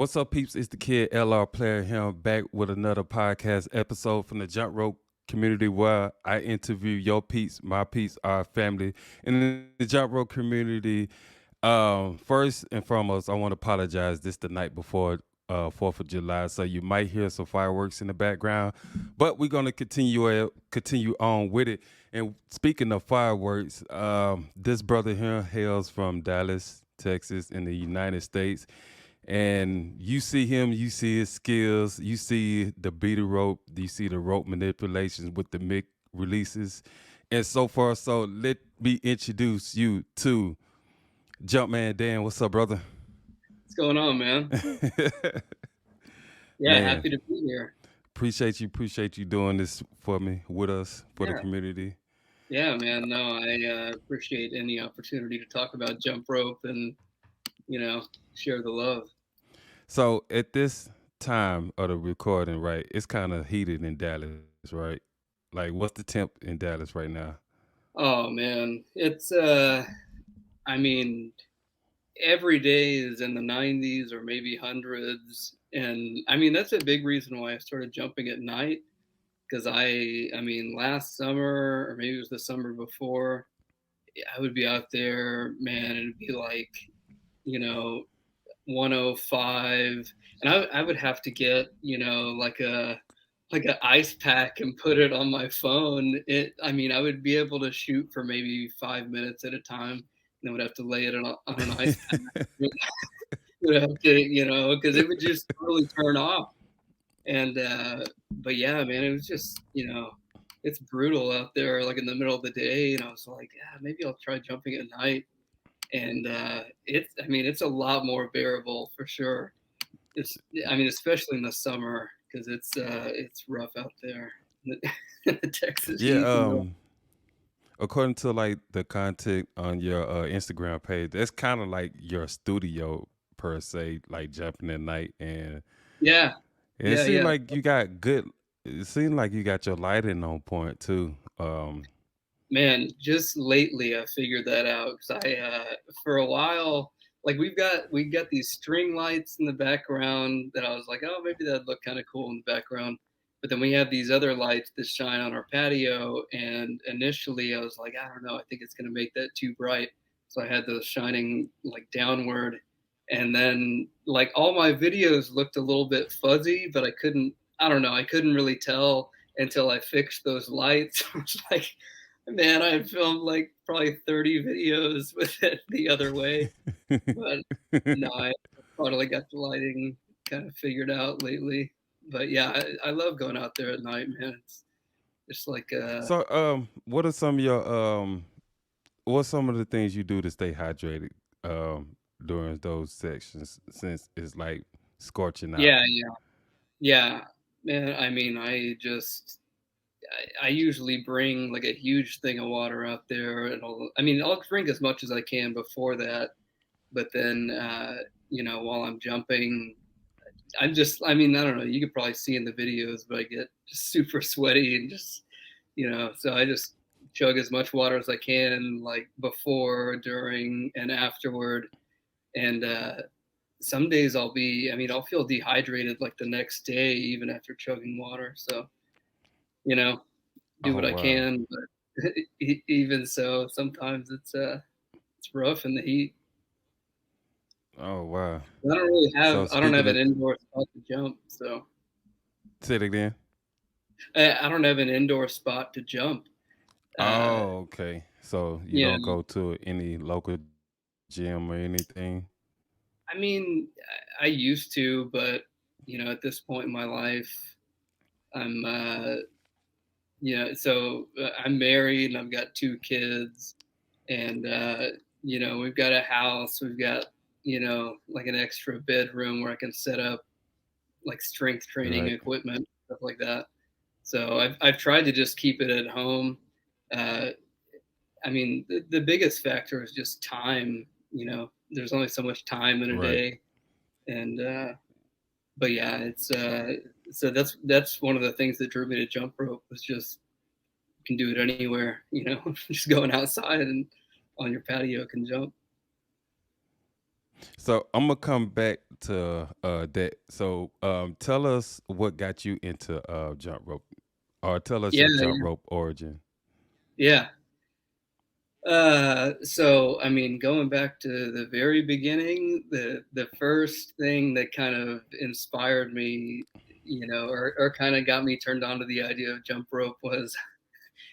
What's up, peeps? It's the kid L.R.Player here, back with another podcast episode from the Jump Rope community where I interview your peeps, my peeps, our family. In the Jump Rope community, first and foremost, I want to apologize. This the night before 4th of July, so you might hear some fireworks in the background, but we're gonna continue on with it. And speaking of fireworks, this brother here hails from Dallas, Texas, in the United States. And you see him, you see his skills, you see the beater rope, you see the rope manipulations with the mic releases, and so far. So let me introduce you to Jump.Man.Dan. What's up, brother? What's going on, man? Yeah, Man, happy to be here. appreciate you doing this for me, with us, for the Yeah, community. yeah, man. No, I appreciate any opportunity to talk about jump rope and you know share the love. So at this time of the recording, right, it's kind of heated in Dallas, right? Like, what's the temp in Dallas right now? Oh man, it's I mean, every day is in the 90s or maybe hundreds, and I mean that's a big reason why I started jumping at night because I mean last summer or maybe it was the summer before, I would be out there, man, and it'd be like you know 105, and I would have to get like an ice pack and put it on my phone. I mean, I would be able to shoot for maybe 5 minutes at a time, and then would have to lay it on an ice pack. Would have to, because it would just totally turn off. And but yeah, man, it was just it's brutal out there, like in the middle of the day. And I was like, yeah, maybe I'll try jumping at night. And I mean, it's a lot more bearable for sure. It's, I mean, especially in the summer because it's rough out there in the Texas Yeah, heat. according to like the content on your Instagram page, that's kind of like your studio per se, like jumping at night, Yeah, and it yeah, seemed yeah. like you got good. It seemed like you got your lighting on point too. Man, just lately I figured that out because for a while, like we got these string lights in the background that I was like, oh, maybe that'd look kind of cool in the background. But then we have these other lights that shine on our patio, and initially I was like, I don't know, I think it's gonna make that too bright. So I had those shining like downward, and then like all my videos looked a little bit fuzzy, but I don't know, I couldn't really tell until I fixed those lights. I was like, man, I filmed like probably 30 videos with it the other way, but no, I finally got the lighting kind of figured out lately. But yeah, I love going out there at night, man. It's just like So, what's some of the things you do to stay hydrated during those sections since it's like scorching out? yeah, yeah, yeah, man. I mean, I usually bring like a huge thing of water out there, and I'll drink as much as I can before that. But then, while I'm jumping, I mean, I don't know. You could probably see in the videos, but I get just super sweaty and just, so I just chug as much water as I can, like before, during, and afterward. And some days I mean, I'll feel dehydrated like the next day, even after chugging water. So, you know, do Oh what I wow. can. But even so, sometimes it's rough in the heat. Oh wow. So I don't speaking have an of, indoor spot to jump. So say it again. I don't have an indoor spot to jump. Uh, Oh, okay. So you you don't know, go to any local gym or anything? I mean, I used to, but at this point in my life, I'm, I'm married and I've got two kids, and we've got a house, we've got like an extra bedroom where I can set up like strength training Right. equipment, stuff like that. So I've tried to just keep it at home. Uh, I mean, the biggest factor is just time. There's only so much time in a Right. day, and but yeah, it's so that's one of the things that drew me to jump rope was just you can do it anywhere. Just going outside and on your patio can jump. So I'm gonna come back to that. So tell us what got you into jump rope, or tell us Yeah, your jump rope origin. yeah. So I mean, going back to the very beginning, the first thing that kind of inspired me, or kind of got me turned on to the idea of jump rope was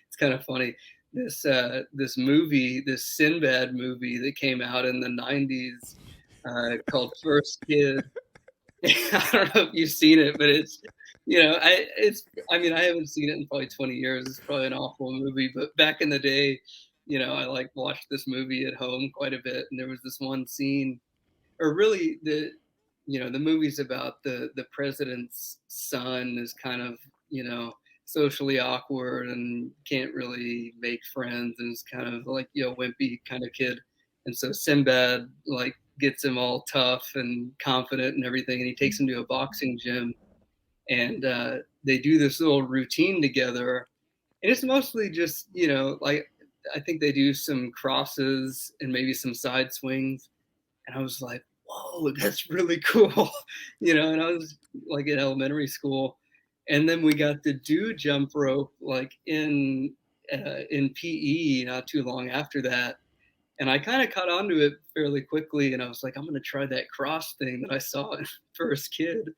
it's kind of funny. This movie, this Sinbad movie that came out in the '90s, called First Kid. I don't know if you've seen it, but I mean, I haven't seen it in probably 20 years. It's probably an awful movie, but back in the day, I like watched this movie at home quite a bit, and there was this one scene, or really the movie's about the president's son is kind of, socially awkward and can't really make friends, and is kind of like, wimpy kind of kid. And so Sinbad like gets him all tough and confident and everything, and he takes him to a boxing gym, and they do this little routine together, and it's mostly just, like, I think they do some crosses and maybe some side swings, and I was like, "Whoa, that's really cool," And I was like in elementary school, and then we got to do jump rope like in PE not too long after that, and I kind of caught on to it fairly quickly, and I was like, "I'm gonna try that cross thing that I saw in First Kid,"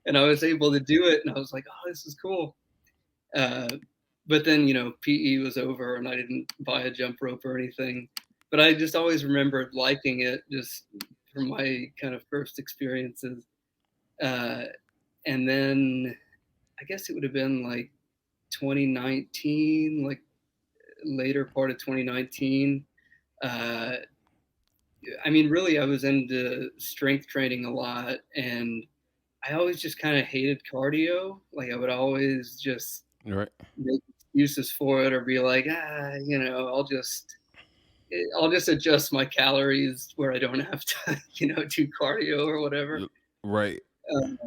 and I was able to do it, and I was like, "Oh, this is cool." Uh, but then, PE was over and I didn't buy a jump rope or anything. But I just always remembered liking it just from my kind of first experiences. Uh, and then I guess it would have been like 2019, like later part of 2019. Uh, I mean, really, I was into strength training a lot, and I always just kind of hated cardio. Like, I would always just Right. make excuses for it or be like, I'll just adjust my calories where I don't have to, do cardio or whatever. Right. Um,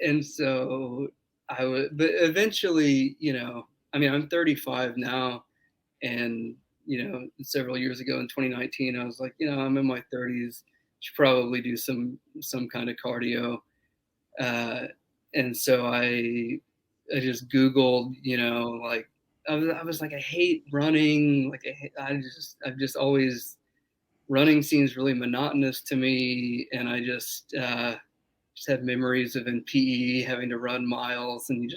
and so but eventually, I mean, I'm 35 now, and several years ago in 2019, I was like, I'm in my 30s, should probably do some kind of cardio. Uh, and so I just Googled, like I was like, I hate running. Like I've just always running seems really monotonous to me, and I just have memories of in PE having to run miles, and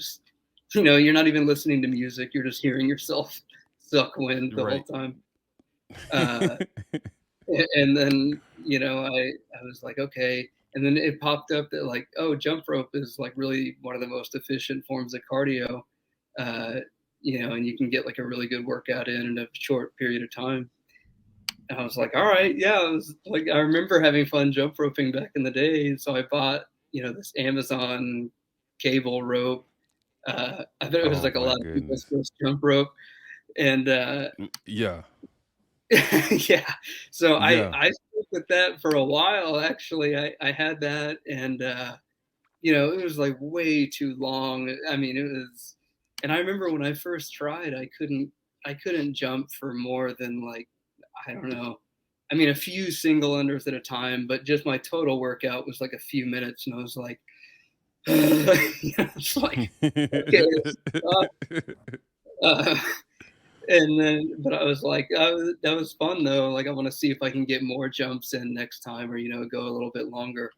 you're not even listening to music, you're just hearing yourself suck wind the whole Right. time. Uh, and then I was like, okay, and then it popped up that like, oh, jump rope is like really one of the most efficient forms of cardio, uh, and you can get like a really good workout in a short period of time. And I was like, all right, yeah. I was like, I remember having fun jump roping back in the day, so I bought this Amazon cable rope. I thought it was Oh like a my lot of people's goodness. first jump rope, and Yeah. yeah. So Yeah. I stuck with that for a while. Actually, I had that, and it was like way too long. I mean, it was, and I remember when I first tried, I couldn't jump for more than like, I don't know. I mean, a few single unders at a time, but just my total workout was like a few minutes, and I was like, it's like, okay, stop. Uh, and then, but I was like, that was fun though. Like, I want to see if I can get more jumps in next time, or go a little bit longer.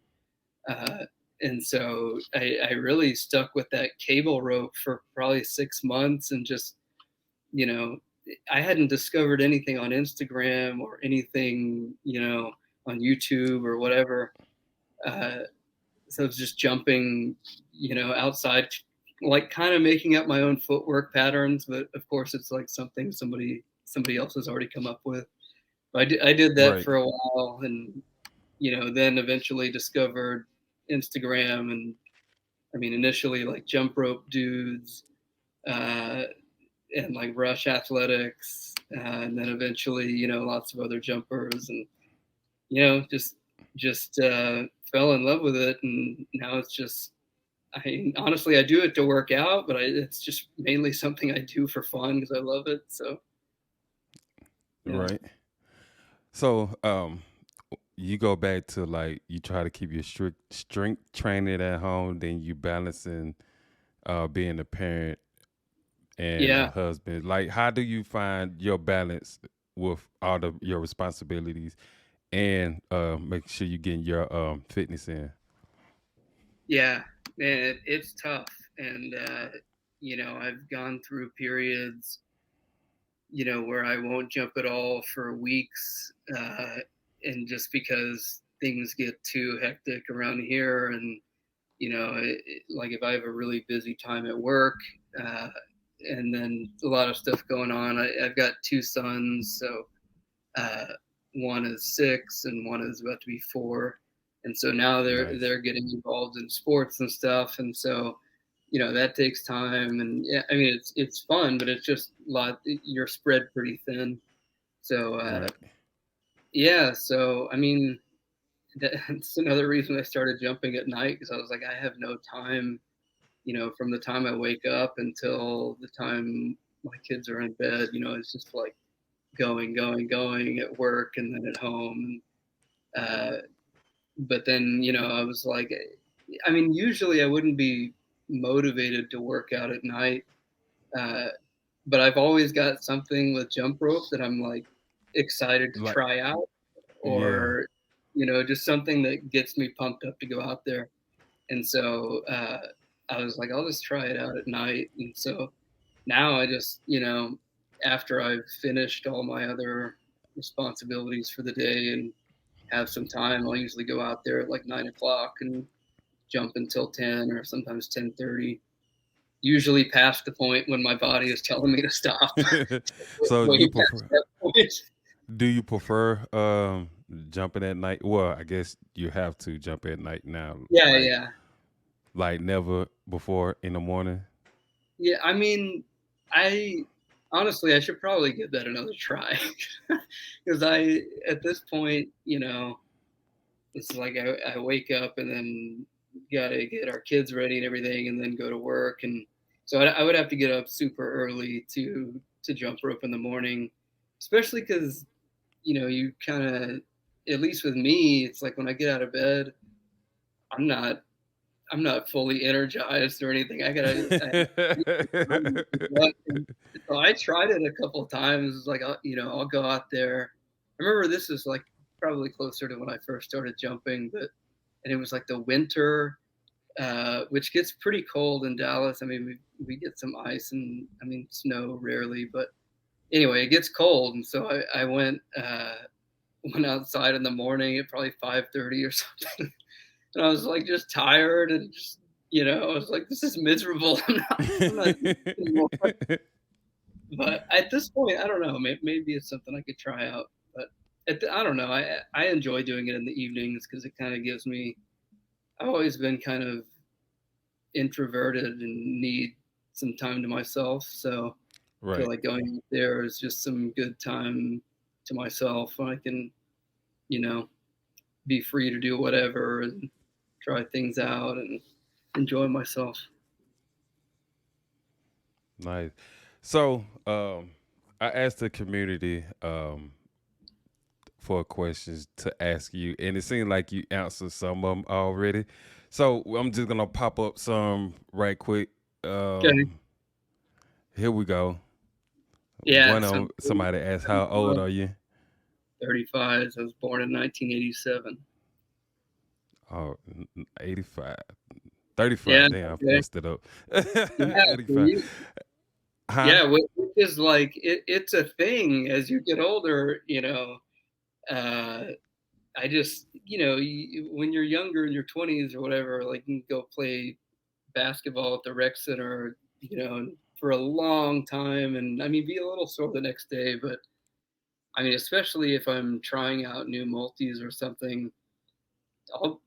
Uh, and so I really stuck with that cable rope for probably 6 months, and just, you know, I hadn't discovered anything on Instagram or anything, on YouTube or whatever. Uh, so it's just jumping, outside, like kind of making up my own footwork patterns. But of course, it's like something somebody else has already come up with. But I did that Right. for a while, and then eventually discovered Instagram, and I mean, initially like jump rope dudes, uh, and like rush athletics, and then eventually, lots of other jumpers, and just fell in love with it, and now it's just. I mean, honestly, I do it to work out, but it's just mainly something I do for fun because I love it. So, yeah. Right. So you go back to like you try to keep your strict strength training at home, then you balancing being a parent and a Yeah, husband. Like, how do you find your balance with all of your responsibilities and make sure you getting your fitness in? yeah, man, it's tough, and I've gone through periods, where I won't jump at all for weeks, and just because things get too hectic around here, and like if I have a really busy time at work, uh, and then a lot of stuff going on. I've got two sons, so uh, one is 6 and one is about to be 4, and so now Nice. they're getting involved in sports and stuff, and so that takes time, and yeah, I mean it's fun, but it's just a lot. You're spread pretty thin, so Right. yeah. So I mean, that's another reason I started jumping at night, because I was like, I have no time, from the time I wake up until the time my kids are in bed. It's just like going, going, going at work and then at home. Uh, but then, I was like, I mean, usually I wouldn't be motivated to work out at night. Uh, but I've always got something with jump rope that I'm like excited to Like, try out, yeah. or, just something that gets me pumped up to go out there. And so I was like, I'll just try it out at night. And so now I just, after I've finished all my other responsibilities for the day and have some time, I'll usually go out there at like 9 o'clock and jump until 10 or sometimes 10:30. Usually past the point when my body is telling me to stop. So Way you past prefer? that point. Do you prefer jumping at night? Well, I guess you have to jump at night now. Yeah, Like yeah. never before in the morning. Yeah, I mean, I honestly, I should probably give that another try, because at this point, it's like I wake up and then gotta get our kids ready and everything, and then go to work, and so I would have to get up super early to jump rope in the morning, especially because you kind of, at least with me, it's like when I get out of bed, I'm not I'm not fully energized or anything. So I tried it a couple of times. Like, I'll go out there. I remember this is like probably closer to when I first started jumping, and it was like the winter, which gets pretty cold in Dallas. I mean, we get some ice and, I mean, snow rarely, but anyway, it gets cold, and so I went outside in the morning at probably 5:30 or something. And I was like just tired and just, I was like, this is miserable. I'm not anymore. But at this point, I don't know. Maybe it's something I could try out. But I don't know. I enjoy doing it in the evenings because it kind of gives me. I've always been kind of introverted and need some time to myself. So I feel Right. like going out there is just some good time to myself when I can, you know, be free to do whatever and try things out and enjoy myself. Nice. So, I asked the community for questions to ask you, and it seemed like you answered some of them already. So I'm just gonna pop up some right quick. Okay. Here we go. Yeah. One of So 'em, somebody asked, "How old are you?" 35. I was born in 1987. Oh, 85. Yeah. 35. Damn, I Okay. messed it up. Yeah. So 85. Huh? yeah. Which is like, it's a thing as you get older, uh, I just, when you're younger in your 20s or whatever, like you can go play basketball at the rec center, for a long time. And I mean, be a little sore the next day, but I mean, especially if I'm trying out new multis or something, I'll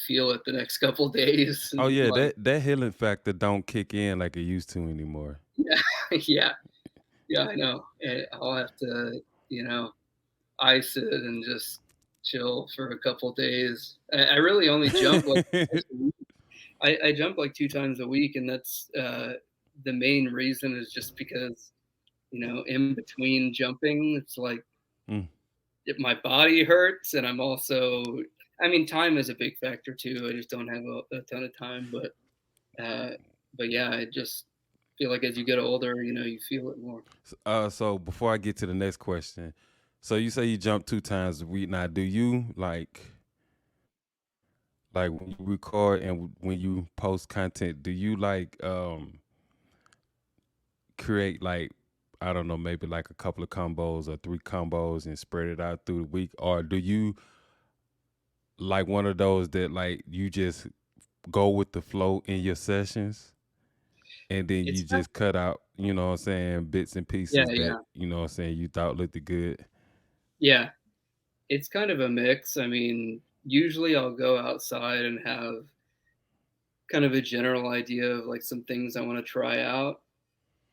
feel it the next couple days, Oh and yeah, like, that healing factor don't kick in like it used to anymore. yeah, yeah, yeah, I know. And I'll have to, you know, ice it and just chill for a couple days. I really only jump like twice a week. I jump like 2 times a week, and that's the main reason is just because in between jumping, it's like Mm. my body hurts, and I'm also, I mean, time is a big factor too. I just don't have a ton of time, uh, but yeah, I just feel like as you get older, you feel it more. So before I get to the next question, so you say you jump 2 times a week. Now, do you like when you record and when you post content, do you create like, I don't know, maybe like a couple of combos or 3 combos and spread it out through the week, or do you like one of those that like you just go with the flow in your sessions and then you It's not, just cut out, what I'm saying, bits and yeah, pieces that, yeah, what I'm saying, you thought looked good? yeah. It's kind of a mix. I mean, usually I'll go outside and have kind of a general idea of like some things I want to try out.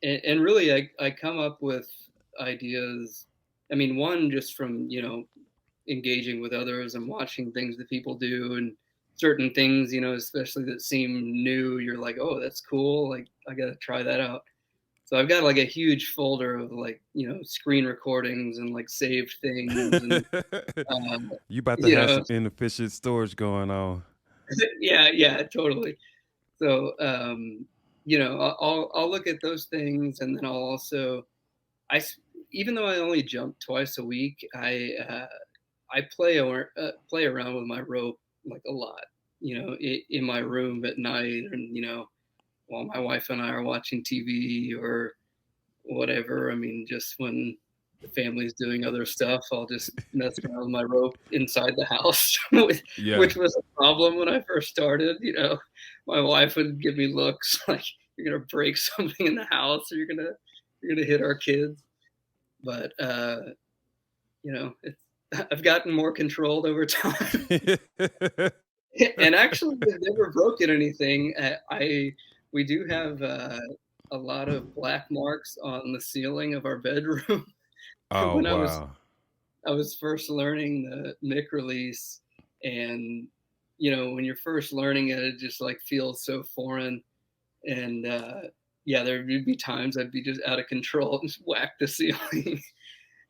And really, I come up with ideas. I mean, one just from, engaging with others and watching things that people do and certain things, especially that seem new. You're like, oh, that's cool. Like, I got to try that out. So I've got like a huge folder of like, screen recordings and like saved things and, You about to you have know, some inefficient storage going on. yeah, yeah, totally. So, I'll look at those things, and then I'll also I s- even though I only jump twice a week, I play around with my rope like a lot. In my room at night, and while my wife and I are watching TV or whatever. I mean, just when the family's doing other stuff, I'll just mess around with my rope inside the house, Yeah. which was a problem when I first started. My wife would give me looks like you're gonna break something in the house, or you're gonna hit our kids. But it's I've gotten more controlled over time, and actually, we've never broken anything. I We do have a lot of black marks on the ceiling of our bedroom. Oh when wow. I was first learning the mic release, and when you're first learning it, it just like feels so foreign. And yeah, there would be times I'd be just out of control and just whack the ceiling.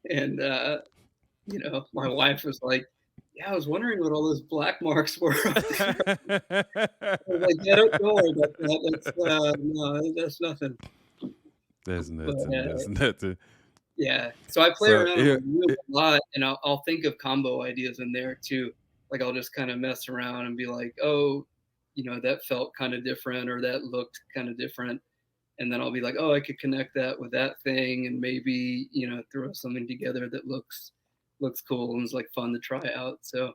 And my wife was like, "Yeah, I was wondering what all those black marks were up there." I was like, "Yeah, don't worry about that. No, that's nothing." That's But nothing. That's nothing. yeah, so I play So around in my room a lot, and I'll think of combo ideas in there too. Like, I'll just kinda mess around and be like, "Oh, that felt kinda different, or that looked kinda different," and then I'll be like, "Oh, I could connect that with that thing and maybe, throw something together that looks cool and is, like, fun to try out." So,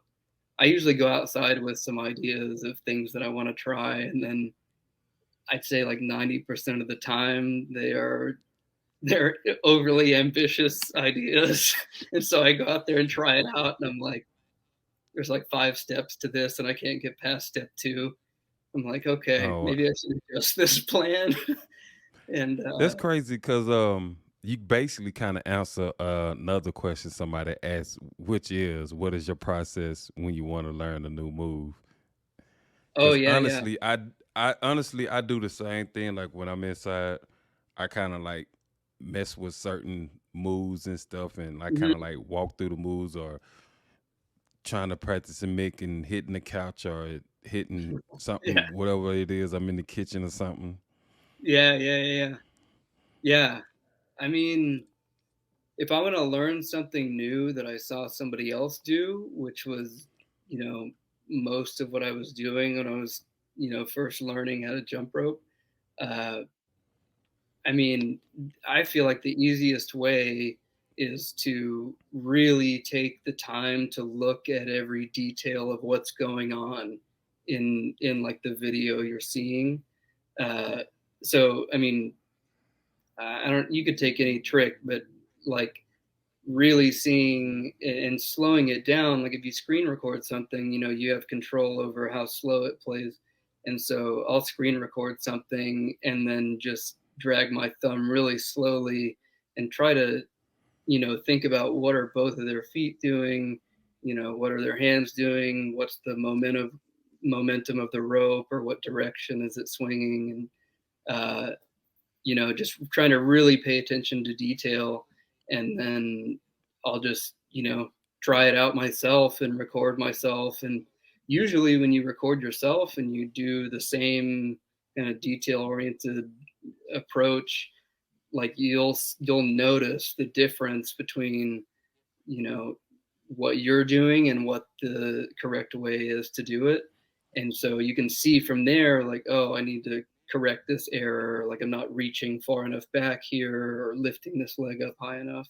I usually go outside with some ideas of things that I wanna try, and then I'd say, like, 90% of the time, they're overly ambitious ideas. And so I go out there and try it out, and I'm like, there's like 5 steps to this, and I can't get past step 2. I'm like, okay, oh, maybe I should adjust this plan. And that's crazy because you basically kind of answer another question somebody asked, which is, what is your process when you want to learn a new move? oh Because yeah, yeah. honestly I do the same thing. Like when I'm inside, I kind of like mess with certain moves and stuff, and I kind Mhm. of like walk through the moves or trying to practice and making hitting the couch or hitting Yeah, something, whatever it is. I'm in the kitchen or something. yeah, yeah, yeah, yeah. Yeah. I mean, if I want to learn something new that I saw somebody else do, which was, you know, most of what I was doing when I was, first learning how to jump rope. Uh, I mean, I feel like the easiest way is to really take the time to look at every detail of what's going on in like the video you're seeing. Uh, so I mean, I don't. You could take any trick, but like really seeing and slowing it down. Like if you screen record something, you have control over how slow it plays. And so I'll screen record something and then just drag my thumb really slowly and try to, think about what are both of their feet doing, what are their hands doing, what's the momentum of the rope, or what direction is it swinging, and just trying to really pay attention to detail. And then I'll just, try it out myself and record myself. And usually when you record yourself and you do the same kind of detail oriented approach, like you'll notice the difference between, you know, what you're doing and what the correct way is to do it. And so you can see from there, like, oh, I need to correct this error. Like I'm not reaching far enough back here or lifting this leg up high enough.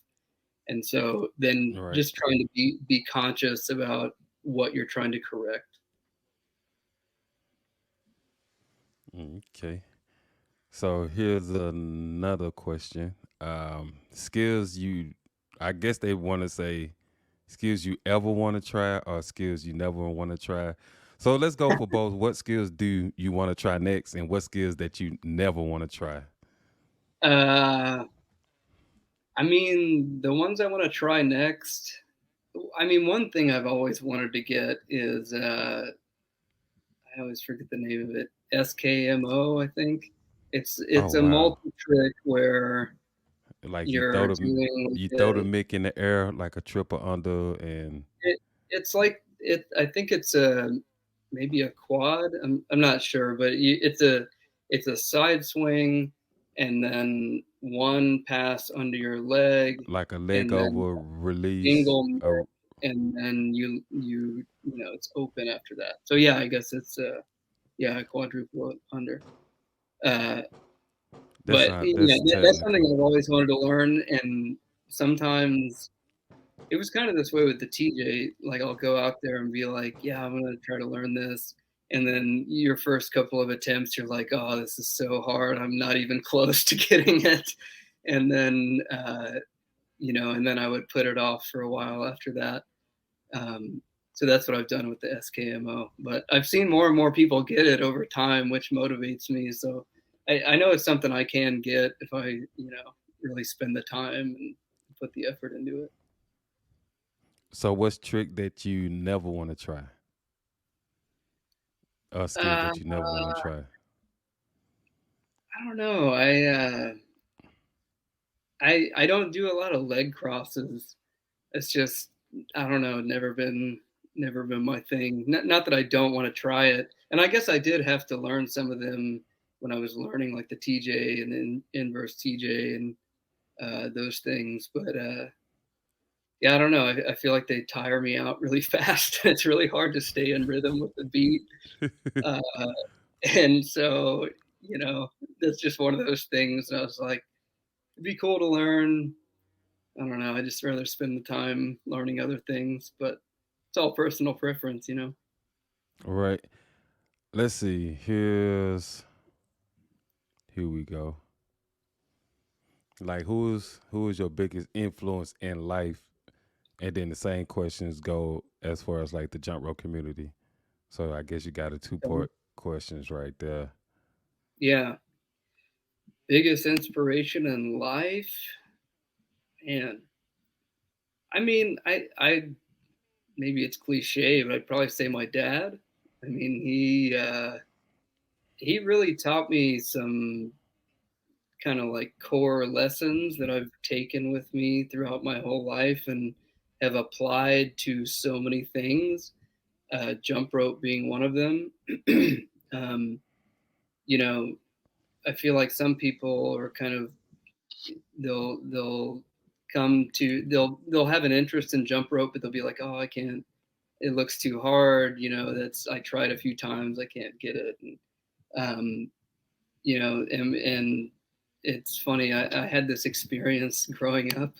And so then Right. just trying to be conscious about what you're trying to correct. Okay. So here's another question. Skills you, I guess they want to say skills you ever want to try or skills you never want to try. So let's go for both. What skills do you want to try next, and what skills that you never want to try? Uh, I mean, the ones I want to try next. I mean, one thing I've always wanted to get is I always forget the name of it. SKMO, I think. Oh It's a wow! multi trick where Like you're doing you throw the the mic in the air like a triple under, and it's like it. I think it's a maybe a quad. I'm not sure, but it's a side swing and then one pass under your leg like a leg and then over release. single mic, and then it's open after that. So yeah, I guess it's a quadruple under. Uh, That's but not yeah, that's that's something technical. I've always wanted to learn, and sometimes it was kind of this way with the TJ. Like I'll go out there and be like, "Yeah, I'm gonna try to learn this," and then your first couple of attempts, you're like, "Oh, this is so hard. I'm not even close to getting it," and then and then I would put it off for a while after that. Um, so that's what I've done with the SKMO. But I've seen more and more people get it over time, which motivates me. So I know it's something I can get if I, really spend the time and put the effort into it. So what's trick that you never want to try? Skills Uh, that you never want to try? I don't know. I don't do a lot of leg crosses. It's just I don't know. Never been my thing. Not that I don't want to try it. And I guess I did have to learn some of them when I was learning like the TJ and then inverse TJ and those things. But yeah, I don't know. I feel like they tire me out really fast. It's really hard to stay in rhythm with the beat. Uh, and so, you know, that's just one of those things. And I was like, it'd be cool to learn. I don't know. I just rather spend the time learning other things, but it's all personal preference. Right. Let's see. Here we go. Like who is your biggest influence in life? And then the same questions go as far as like the jump rope community. So I guess you got a two So, part questions right there. yeah, biggest inspiration in life, and I mean, I maybe it's cliche, but I'd probably say my dad. I mean, he really taught me some kind of like core lessons that I've taken with me throughout my whole life and have applied to so many things. Jump rope being one of them. um, you know, I feel like some people are kind of they'll they'll have an interest in jump rope, but they'll be like, oh, I can't. It looks too hard. That's I tried a few times, I can't get it. And, um, and it's funny. I had this experience growing up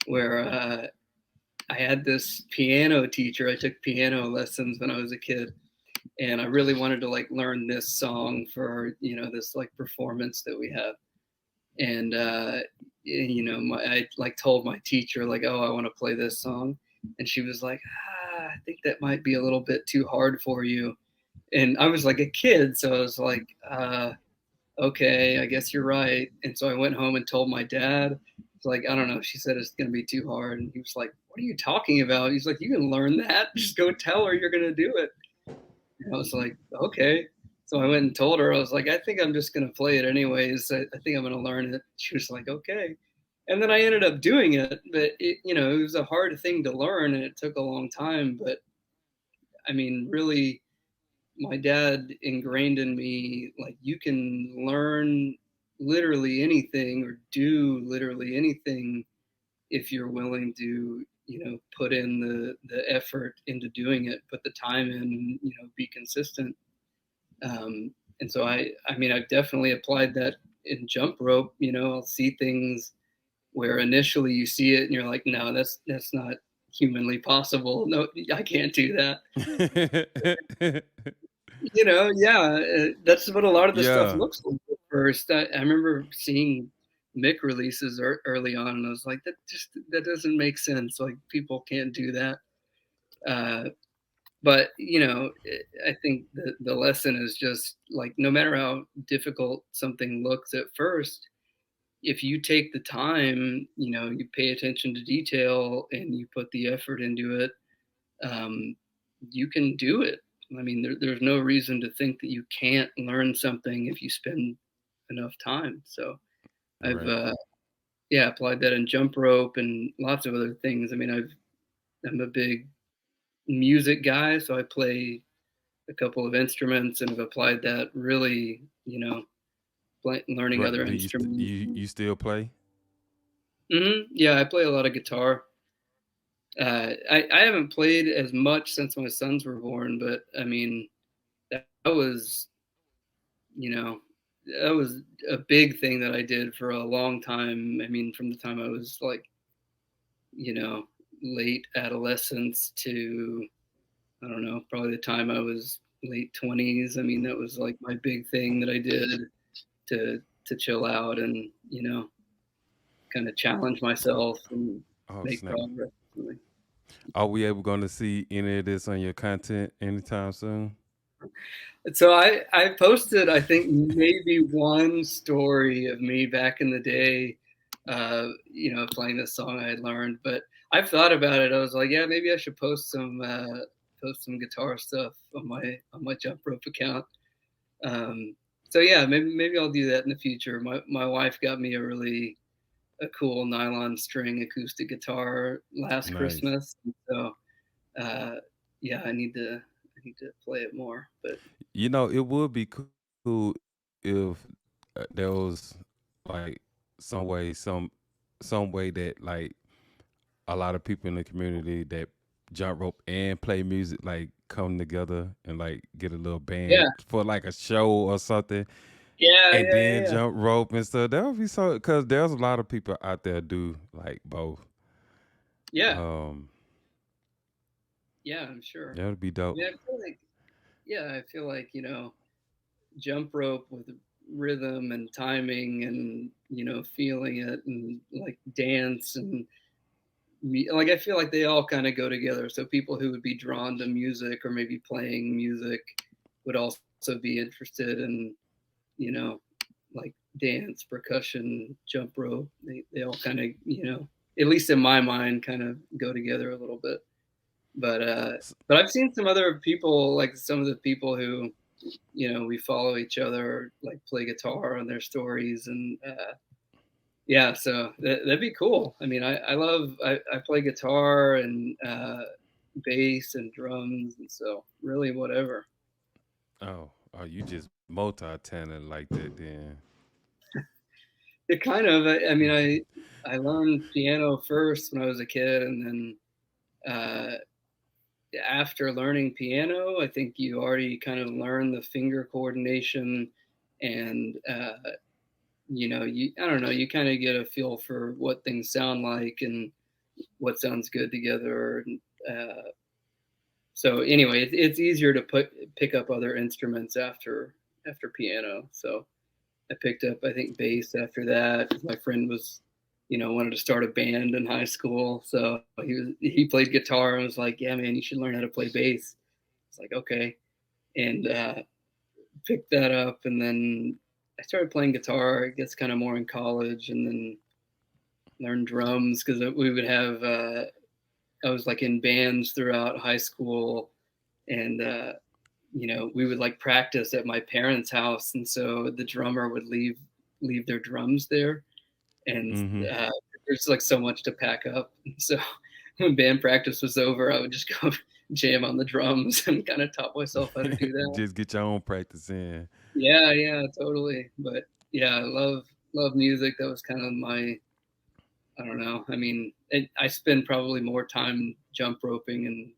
where I had this piano teacher. I took piano lessons when I was a kid, and I really wanted to like learn this song for this like performance that we have. And I like told my teacher like, oh, I want to play this song, and she was like, I think that might be a little bit too hard for you. And I was like a kid, so I was like, okay, I guess you're right. And so I went home and told my dad. It's like, I don't know. She said it's gonna be too hard, and he was like, "What are you talking about?" He's like, "You can learn that. Just go tell her you're gonna do it." And I was like, "Okay." So I went and told her. I was like, "I think I'm just gonna play it anyways. I think I'm gonna learn it." She was like, "Okay." And then I ended up doing it, but it was a hard thing to learn and it took a long time. But I mean, really, my dad ingrained in me like you can learn literally anything or do literally anything if you're willing to put in the effort into doing it, put the time in, and be consistent. And so I mean I've definitely applied that in jump rope. I'll see things where initially you see it and you're like, no, that's not humanly possible. No, I can't do that. Yeah, that's what a lot of the stuff Yeah. looks like at first. I remember seeing Mick releases early on, and I was like, that doesn't make sense. Like people can't do that. Uh, but I think the lesson is just like no matter how difficult something looks at first, if you take the time, you pay attention to detail and you put the effort into it, um, you can do it. I mean, there's no reason to think that you can't learn something if you spend enough time. So I've Right. yeah, applied that in jump rope and lots of other things. I mean, I'm a big music guy, so I play a couple of instruments and have applied that really, learning Right. other Do you instruments. you still play? Yeah, I play a lot of guitar. I haven't played as much since my sons were born, but I mean, that was, you know, that was a big thing that I did for a long time. I mean, from the time I was like, you know, late adolescence to, I don't know, probably the time I was late 20s. I mean, that was like my big thing that I did to chill out and, kind of challenge myself and Oh make snap! progress. Are we ever going to see any of this on your content anytime soon? So I posted I think maybe one story of me back in the day, playing this song I had learned. But I've thought about it. I was like, yeah, maybe I should post some guitar stuff on my jump rope account. Um, so yeah, maybe I'll do that in the future. My wife got me a cool nylon string acoustic guitar last Nice. Christmas. So uh, yeah, I need to play it more. But It would be cool if there was like some way that like a lot of people in the community that jump rope and play music like come together and like get a little yeah, band for like a show or something yeah, and yeah, then yeah, jump rope and stuff. That would be so because there's a lot of people out there do like both. yeah, Um, yeah. I'm sure. that would be I dope. mean, I feel like jump rope with rhythm and timing and feeling it and like dance and like I feel like they all kind of go together. So people who would be drawn to music or maybe playing music would also be interested in you know like dance, percussion, jump rope. They all kind of at least in my mind kind of go together a little bit. But S- but I've seen some other people, like some of the people who we follow each other, like play guitar on their stories, and yeah, so that'd be cool. I mean, I play guitar and bass and drums, and so really whatever. oh, you just multi-talented like that then. It kind of. I mean, I learned piano first when I was a kid, and then after learning piano, I think you already kind of learn the finger coordination and you I don't know, you kind of get a feel for what things sound like and what sounds good together. And, so anyway, it's easier to pick up other instruments after piano. So I picked up I think bass after that. My friend was wanted to start a band in high school, so he played guitar and was like, "Yeah, man, you should learn how to play bass." It's like okay, and picked that up, and then I started playing guitar. I guess kind of more in college, and then learned drums because we would have. I was like in bands throughout high school, and we would like practice at my parents' house, and so the drummer would leave their drums there, and Mm-hmm. uh, there's like so much to pack up. So when band practice was over, I would just go jam on the drums and kind of taught myself how to do that. Just get your own practice in. Yeah, yeah, totally. But yeah, I love music. That was kind of my, I don't know. I mean, I spend probably more time jump roping and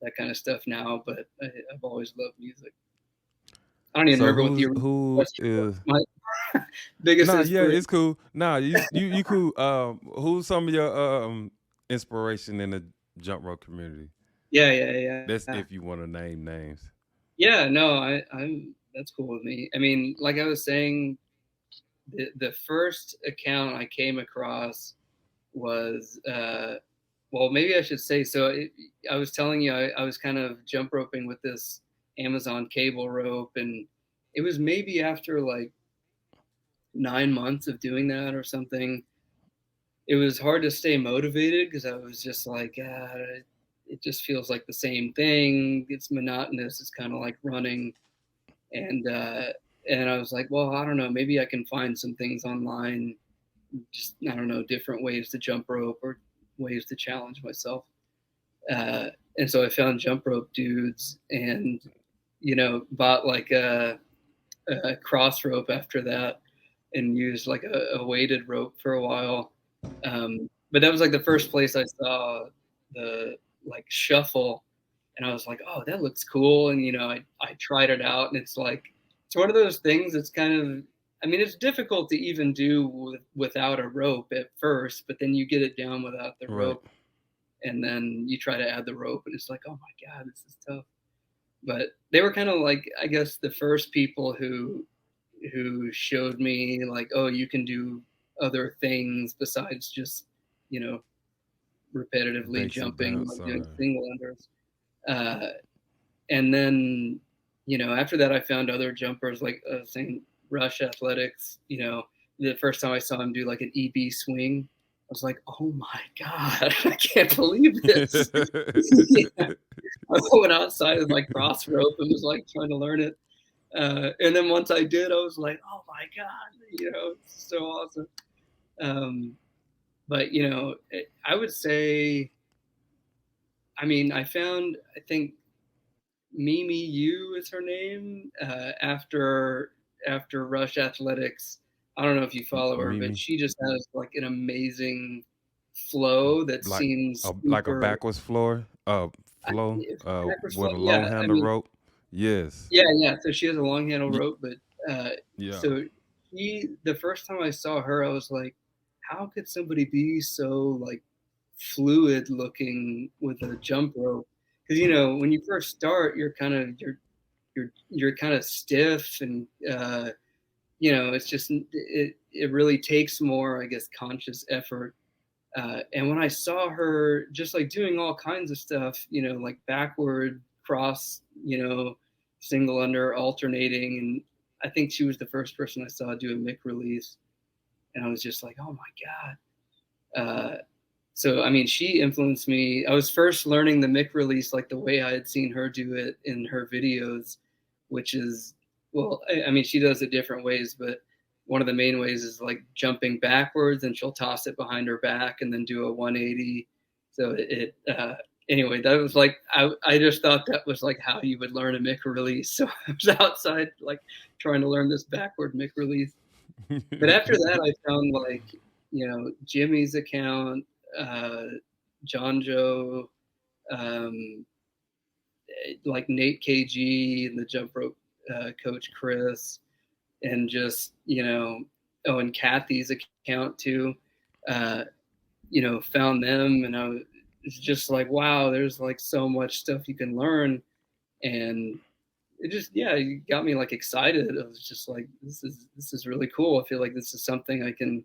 that kind of stuff now, but I've always loved music. I don't even So remember what the original who question was. is My biggest nah, yeah, inspiration. it's cool. Nah, you cool. Who's some of your inspiration in the jump rope community? Yeah, yeah, That's yeah. if you want to name names. Yeah, no, I'm that's cool with me. I mean, like I was saying, the first account I came across was well, maybe I should say so. I was telling you I was kind of jump roping with this Amazon cable rope, and it was maybe after like 9 months of doing that or something. It was hard to stay motivated because I was just like, it just feels like the same thing. It's monotonous. It's kind of like running, and I was like, well, I don't know. Maybe I can find some things online. Just I don't know, different ways to jump rope or ways to challenge myself. Uh, and so I found jump rope dudes, and bought like a cross rope after that, and used like a weighted rope for a while. But that was like the first place I saw the like shuffle, and I was like, oh, that looks cool. And I tried it out, and it's one of those things that's kind of, I mean, it's difficult to even do without a rope at first, but then you get it down without the Right. rope, and then you try to add the rope, and it's like, oh my god, this is tough. But they were kind of like, I guess, the first people who showed me like, oh, you can do other things besides just you know repetitively Basic jumping, bounce like doing or single unders. Uh, and then after that, I found other jumpers like saying Rush Athletics. The first time I saw him do like an EB swing, I was like, oh my god, I can't believe this. Yeah. I went outside with my cross rope and was like trying to learn it. And then once I did, I was like, oh my god, it's so awesome. Um, but I would say, I mean, I think Mimi Yu is her name. After Rush Athletics, I don't know if you follow her, but Mimi. she just has like an amazing flow that Like seems like a super. backwards floor flow Backwards flow. with a long Yeah, I handle mean, rope. Yes. yeah, yeah. So she has a long handle Y- rope, but yeah. so the first time I saw her, I was like, how could somebody be so like fluid looking with a jump rope? Because when you first start, you're kind of stiff, and it's just it really takes more, I guess, conscious effort. And when I saw her just like doing all kinds of stuff, like backward, cross, single under, alternating, and I think she was the first person I saw do a mic release, and I was just like, oh my god. So I mean, she influenced me. I was first learning the mic release like the way I had seen her do it in her videos, which is, well, I mean, she does it different ways, but one of the main ways is like jumping backwards, and she'll toss it behind her back and then do a 180. So anyway, that was like, I just thought that was like how you would learn a mic release. So I was outside like trying to learn this backward mic release. But after that, I found like Jimmy's account, uh, John Joe, um, like Nate KG, and the jump rope coach Chris, and just oh, and Kathy's account too. Uh, found them, and I was just like, wow, there's like so much stuff you can learn, and it just, yeah, it got me like excited. I was just like, this is really cool. I feel like this is something I can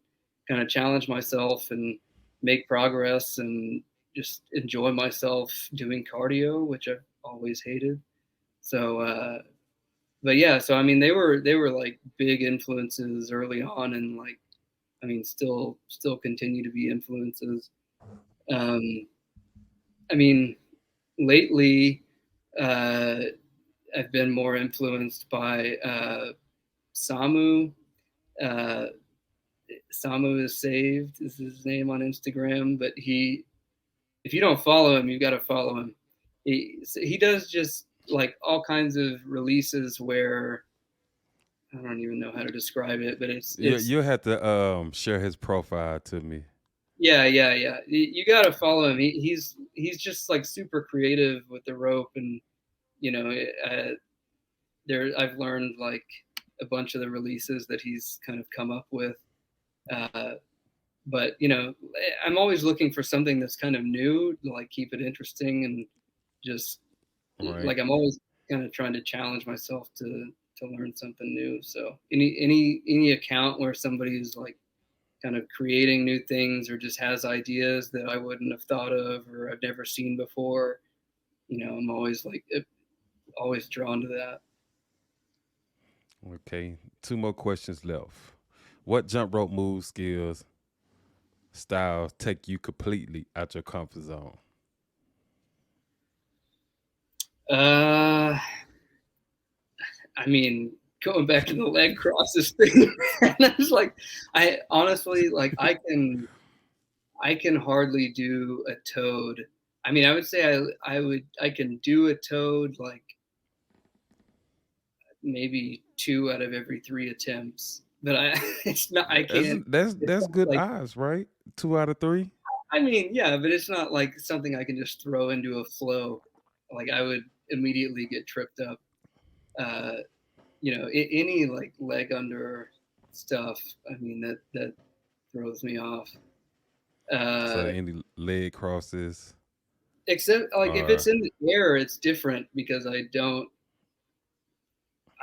kind of challenge myself and make progress and just enjoy myself doing cardio, which I've always hated. So but yeah, so I mean, they were like big influences early on, and like, I mean, still continue to be influences. um I mean, lately, uh I've been more influenced by Samu. Uh, Samu is saved is his name on Instagram, but if you don't follow him, you got to follow him. He does just like all kinds of releases where I don't even know how to describe it, but it's You have to share his profile to me. yeah, yeah, yeah. You got to follow him. He's just like super creative with the rope, and you know, there I've learned like a bunch of the releases that he's kind of come up with. Uh, but you know, I'm always looking for something that's kind of new to like keep it interesting and just Right. like I'm always kind of trying to challenge myself to learn something new. So any account where somebody's like kind of creating new things or just has ideas that I wouldn't have thought of or I've never seen before, you know, I'm always like always drawn to that. Okay. Two more questions left. What jump rope moves, skills, styles take you completely out your comfort zone? Uh, I mean, going back to the leg crosses thing, and I was like, I honestly like I can hardly do a toad. I mean, I would say I can do a toad like maybe 2 out of every 3 attempts, but I it's not I That's can't. that's It's that's not good like odds, right? 2 out of 3. I mean, yeah, but it's not like something I can just throw into a flow. Like I would immediately get tripped up. Uh, you know, any like leg under stuff. I mean that throws me off. So Uh, any leg crosses except like if it's or in the air, it's different because I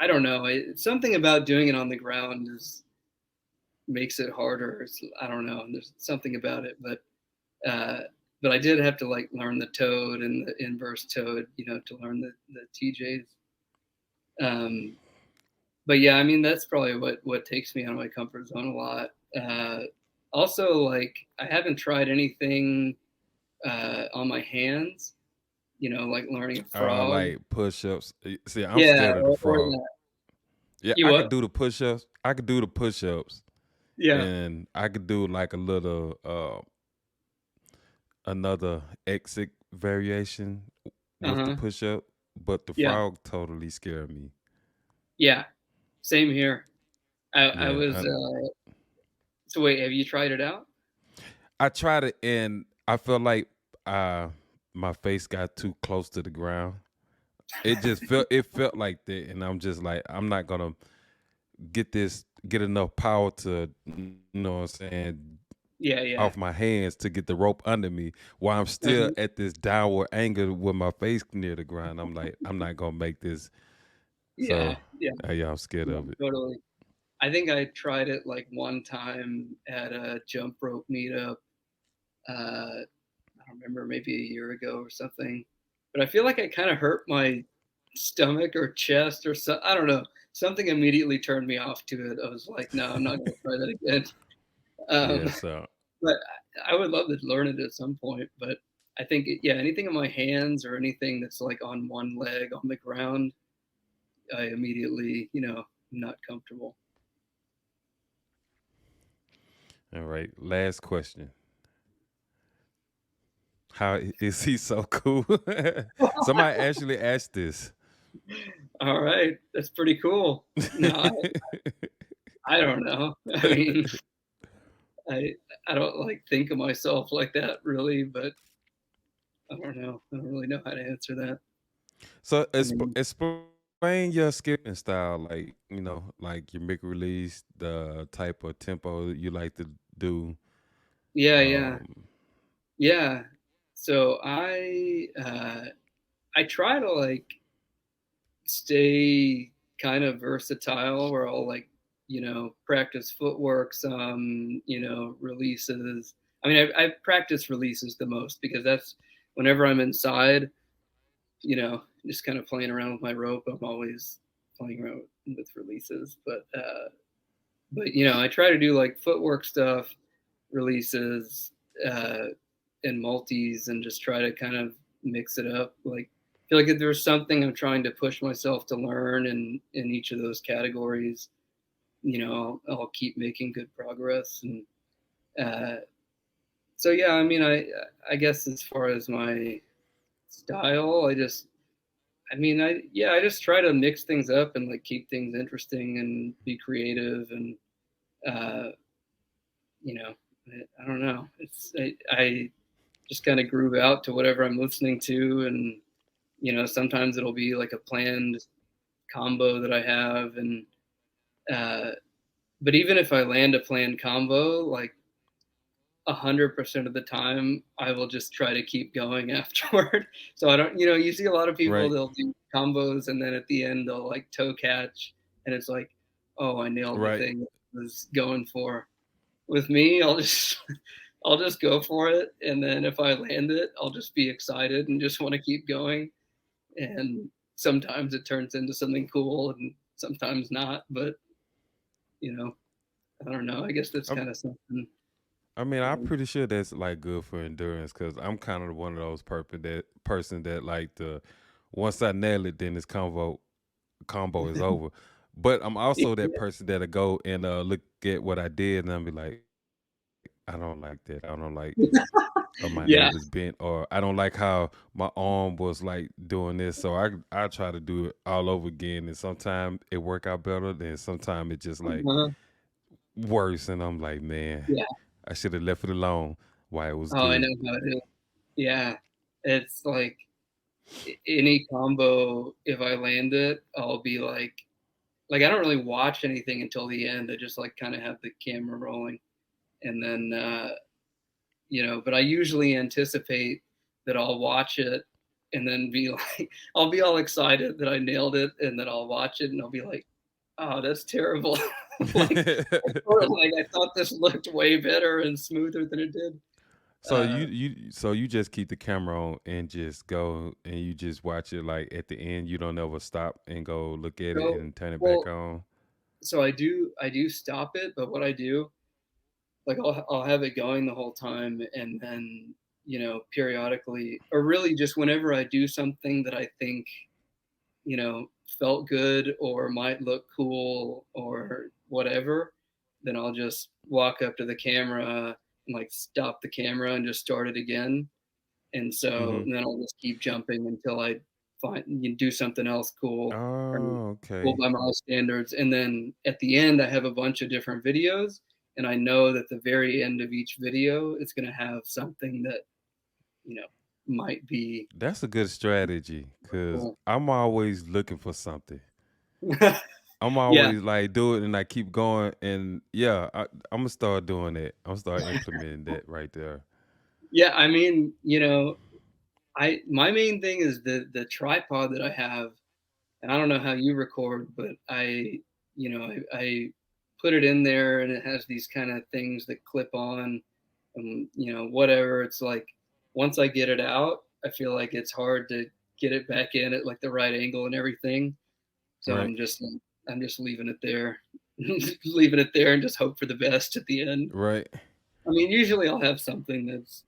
don't know. Something about doing it on the ground is makes it harder. I don't know. There's something about it, uh, but I did have to like learn the toad and the inverse toad, you know, to learn the TJs. Um, but yeah, I mean that's probably what takes me out of my comfort zone a lot. Also, like I haven't tried anything on my hands. You know, like learning a frog. like push-ups. See, I'm Yeah, scared of the or frog. that. Yeah, You I what? could do the push-ups. I could do the push-ups Yeah. and I could do like a little another exit variation Uh with the huh. push-up, but the Yeah. frog totally scared me. Yeah. Same here. I Yeah, was. So wait, have you tried it out? I tried it and I felt like uh my face got too close to the ground. It felt like that, and I'm just like I'm not gonna get enough power to you know what I'm saying Yeah. Yeah. off my hands to get the rope under me while I'm still Uh-huh. at this downward angle with my face near the ground. I'm like I'm not gonna make this. Yeah. So Yeah. yeah, I'm scared Yeah. of it. Totally. I think I tried it like one time at a jump rope meetup. I don't remember, maybe a year ago or something. But I feel like I kind of hurt my stomach or chest or so. I don't know. Something immediately turned me off to it. I was like, no, I'm not going to try that again. Yeah, Um, so but I would love to learn it at some point. But I think, yeah, anything in my hands or anything that's like on one leg on the ground, I immediately, you know, I'm not comfortable. all right. Last question. How is he so cool? Somebody actually asked this. All right, that's pretty cool. No, I don't know. I mean, I I don't like think of myself like that really, but I don't know. I don't really know how to answer that. So I mean, explain your skipping style, like like your mix release, the type of tempo you like to do. yeah, yeah, Um, yeah. So I try to like stay kind of versatile where I'll like, you know, practice footwork some, you know, releases. I mean, I practice releases the most because that's whenever I'm inside, you know, just kind of playing around with my rope. I'm always playing around with releases, but you know, I try to do like footwork stuff, releases, uh, and multis, and just try to kind of mix it up. Like, I feel like if there's something I'm trying to push myself to learn in each of those categories, I'll keep making good progress. And uh, so yeah, I mean, I guess as far as my style, I just try to mix things up and like keep things interesting and be creative. And uh, you know, I don't know. I just kind of groove out to whatever I'm listening to, and sometimes it'll be like a planned combo that I have. And uh, but even if I land a planned combo, like 100% of the time, I will just try to keep going afterward. So I don't, you see a lot of people, Right. they'll do combos and then at the end they'll like toe catch, and it's like, oh, I nailed the Right. thing I was going for. With me, I'll just I'll just go for it, and then if I land it, I'll just be excited and just want to keep going. And sometimes it turns into something cool and sometimes not, but you know, I don't know. I guess that's I'm, kind of something. I mean, I'm pretty sure that's like good for endurance because I'm kind of one of those person that like the once I nail it, then this combo is over. But I'm also that person that'll go and look at what I did and I'll be like, I don't like that. I don't like my head is Yeah. bent or I don't like how my arm was like doing this. So I try to do it all over again and sometimes it work out better, then sometimes it just like Uh-huh. worse and I'm like, man, Yeah. I should have left it alone while it was Oh, I know good. how it is. Yeah. It's like any combo, if I land it, I'll be like I don't really watch anything until the end. I just like kind of have the camera rolling, and then but I usually anticipate that I'll watch it and then be like, I'll be all excited that I nailed it, and then I'll watch it and I'll be like, oh, that's terrible. like, like I thought this looked way better and smoother than it did. So Uh, you just keep the camera on and just go and you just watch it like at the end. You don't ever stop and go look at it so, and turn it back well, on. so I do stop it, but what I do, like I'll have it going the whole time, and then periodically, or really just whenever I do something that I think felt good or might look cool or whatever, then I'll just walk up to the camera and like stop the camera and just start it again. And so Mm-hmm. and then I'll just keep jumping until I do something else cool or Oh, cool okay. by my standards. And then at the end, I have a bunch of different videos, and I know that the very end of each video is going to have something that you know might be That's a good strategy because cool. I'm always looking for something. I'm Yeah, always like do it and I keep going and yeah, I'm gonna start doing that. I'm gonna start implementing that right there. yeah. I mean, I my main thing is the tripod that I have, and I don't know how you record, but I put it in there, and it has these kind of things that clip on, and whatever. It's like once I get it out, I feel like it's hard to get it back in at like the right angle and everything. So Right. I'm just leaving it there, leaving it there, and just hope for the best at the end. Right. I mean, usually I'll have something that's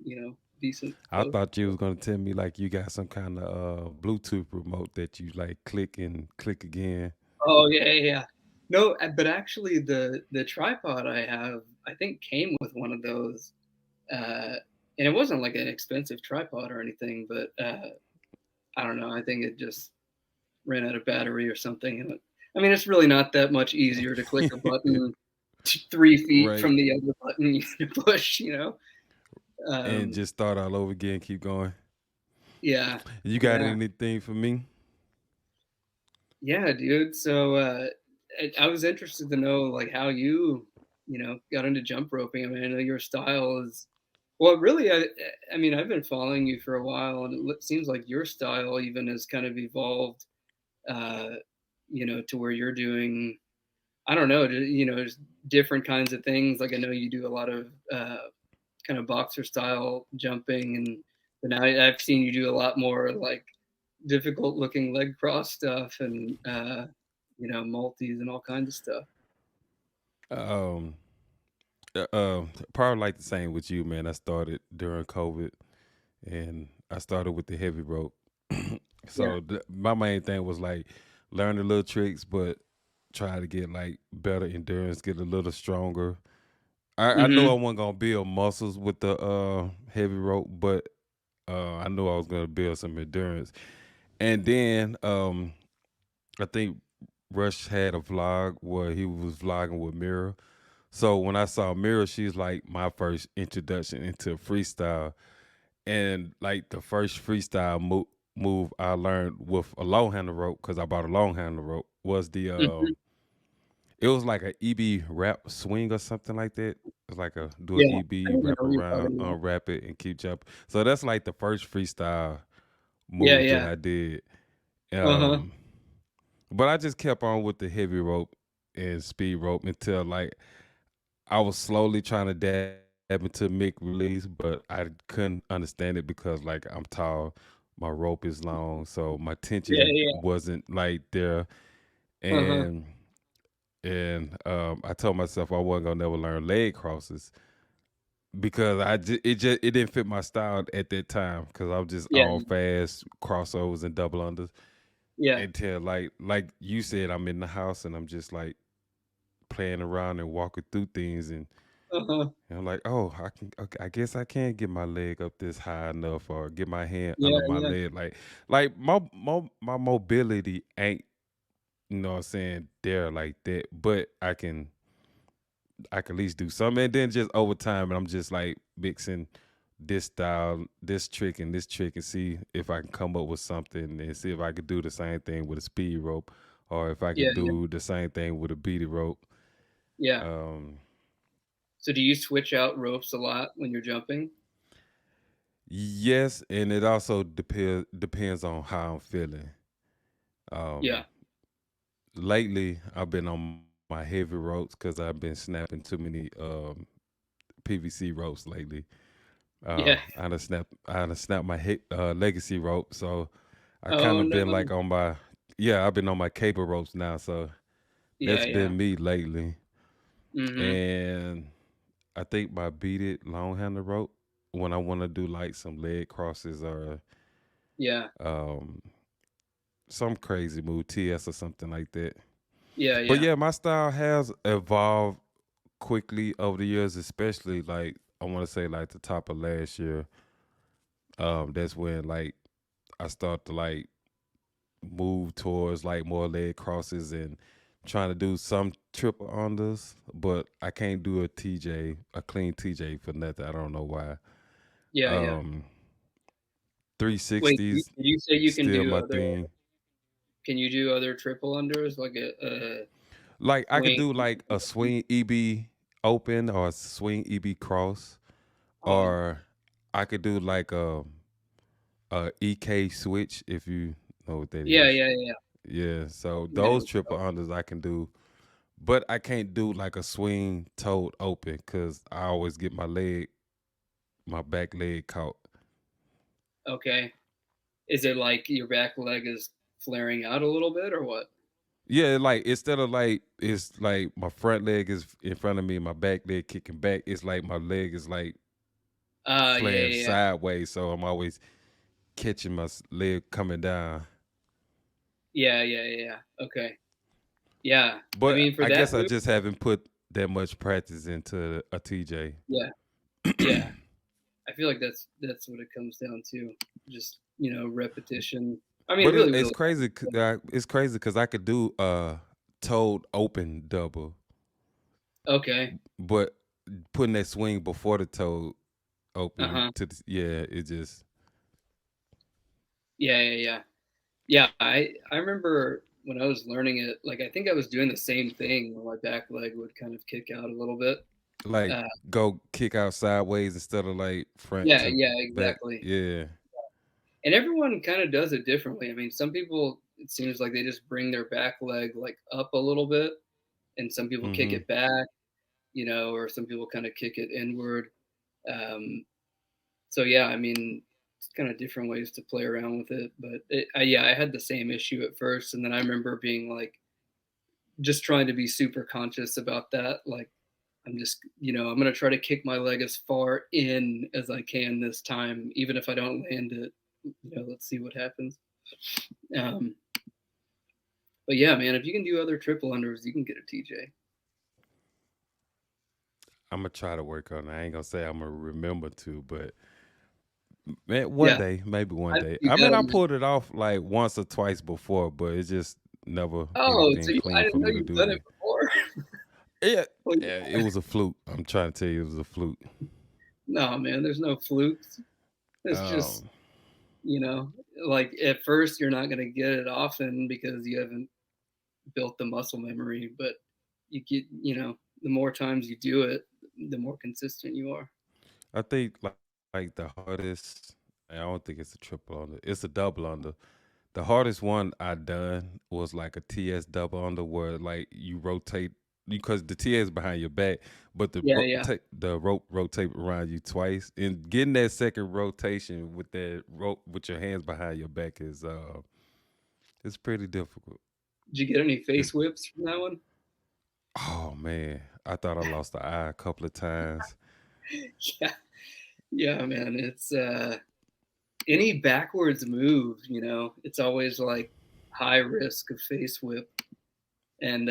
decent I close. thought you was gonna tell me like you got some kind of Bluetooth remote that you like click and click again. Oh, yeah, yeah, yeah. No, but actually the tripod I have, I think came with one of those, and it wasn't like an expensive tripod or anything, but, I don't know, I think it just ran out of battery or something, and I mean, it's really not that much easier to click a button 3 feet Right. from the other button you push, And Um, just start all over again, keep going. yeah, You got yeah. anything for me? Yeah, dude. So I was interested to know like how you got into jump roping. I mean, I know your style is well, really. I mean, I've been following you for a while, and seems like your style even has kind of evolved. Uh, to where you're doing. I don't know. Just different kinds of things. Like I know you do a lot of kind of boxer style jumping, and but now I've seen you do a lot more like difficult looking leg cross stuff and multis and all kinds of stuff. Um, probably like the same with you, man. I started during COVID, and I started with the heavy rope. Yeah. So my main thing was like learn the little tricks, but try to get like better endurance, get a little stronger. I know I Mhm. wasn't gonna build muscles with the heavy rope, but I knew I was gonna build some endurance. And then I think Rush had a vlog where he was vlogging with Mira. So when I saw Mira, she's like my first introduction into freestyle. And like the first freestyle move I learned with a long handle rope, because I bought a long handle rope, was the Mhm. it was like a EB wrap swing or something like that. It's like a do a Yeah. I EB think I know wrap what you're around, talking about. unwrap it, and keep jumping. So that's like the first freestyle Yeah, move that yeah. I did. Uh-huh. Um, but I just kept on with the heavy rope and speed rope until like I was slowly trying to dab into mixed release, but I couldn't understand it because like I'm tall, my rope is long, so my Yeah, tension yeah. wasn't like there. Uh-huh. And I told myself I wasn't gonna never learn leg crosses because it didn't fit my style at that time because I was just Yeah, all fast crossovers and double unders yeah. until like you said, I'm in the house and I'm just like playing around and walking through things, Uh-huh. and I'm like, oh, I can. Okay, I guess I can get my leg up this high enough, or get my hand Yeah, under my yeah. leg. Like my mobility ain't, you know what I'm saying, there like that. But I can at least do something. And then just over time, and I'm just like mixing this style, this trick, and see if I can come up with something, and see if I could do the same thing with a speed rope, or if I Yeah, could yeah. do the same thing with a beaded rope. Yeah. Um, So do you switch out ropes a lot when you're jumping? yes, and it also depends on how I'm feeling. Yeah. Um, Lately, I've been on my heavy ropes because I've been snapping too many PVC ropes lately. Yeah. I done snapped my legacy rope, so I kind Oh, of been no. like on my, yeah, I've been on my cable ropes now, so Yeah, that's yeah. been me lately. Mhm. And I think my beaded long handle rope when I want to do like some leg crosses or Yeah. um some crazy move, TS or something like that. Yeah, But yeah. yeah, my style has evolved quickly over the years, especially like I want to say like the top of last year. That's when like I start to like move towards like more leg crosses and trying to do some triple unders, but I can't do a clean TJ for nothing. I don't know why. Yeah, yeah. Um, Wait, 360s did you say you can still do my other thing. triple unders like a Like I could swing? do like a swing EB open or a swing EB cross, Uh-huh. or I could do like a EK switch if you know what that Yeah, is. yeah, yeah. Yeah, so Yeah, I know those what you're triple talking unders I can do, but I can't do like a swing toed open because I always get my back leg caught. about. Okay. Is it like your back leg is flaring out a little bit or what? Yeah, like instead of like it's like my front leg is in front of me, my back leg kicking back. It's like my leg is like Yeah, flaring yeah, yeah. sideways, so I'm always catching my leg coming down. Yeah, yeah, yeah, yeah. Okay. Yeah. I But mean, for I that guess I move, just haven't put that much practice into a TJ. yeah, yeah. I feel like that's what it comes down to. Just, repetition. I mean, But really, it's really. crazy. It's crazy because I could do a toed open double, Okay. but putting that swing before the toe open Uh-huh. to the, yeah, it just Yeah, yeah, yeah. Yeah, I remember when I was learning it, like I think I was doing the same thing where my back leg would kind of kick out a little bit. like Uh, go kick out sideways instead of like front yeah, to yeah, back. exactly. Yeah. And everyone kind of does it differently. I mean, some people it seems like they just bring their back leg like up a little bit, and some people kick Hmm. it back, or some people kind of kick it inward. Um, so yeah, I mean, it's kind of different ways to play around with it. But yeah, I had the same issue at first, and then I remember being like just trying to be super conscious about that. Like, I'm just, I'm gonna try to kick my leg as far in as I can this time, even if I don't land it. Let's see what happens. Um, But yeah, man, if you can do other triple unders, you can get a TJ. I'm gonna try to work on it. I ain't gonna say I'm gonna remember to, but man, one Yeah, day, maybe one I think day. you I mean, I gotta. pulled it off like once or twice before, but it's just never Oh, so anything I clean for didn't know me to you've do done it again. before. Yeah, Well, yeah, it was a fluke. I'm trying to tell you, it was a fluke. no, man, there's no flukes. It's just, Um, you know, like at first you're not gonna get it often because you haven't built the muscle memory, but you get, the more times you do it, the more consistent you are. I think like the hardest. I don't think it's a triple under. It's a double under. The hardest one I done was like a TS double under where like you rotate because the TS behind your back, but Yeah, yeah. the rope rotate around you twice, and getting that second rotation with that rope with your hands behind your back is it's pretty difficult. Did you get any It's face whips from that one? oh man, I thought I lost the eye a couple of times. Yeah, yeah, man. It's any backwards move, it's always like high risk of face whip. And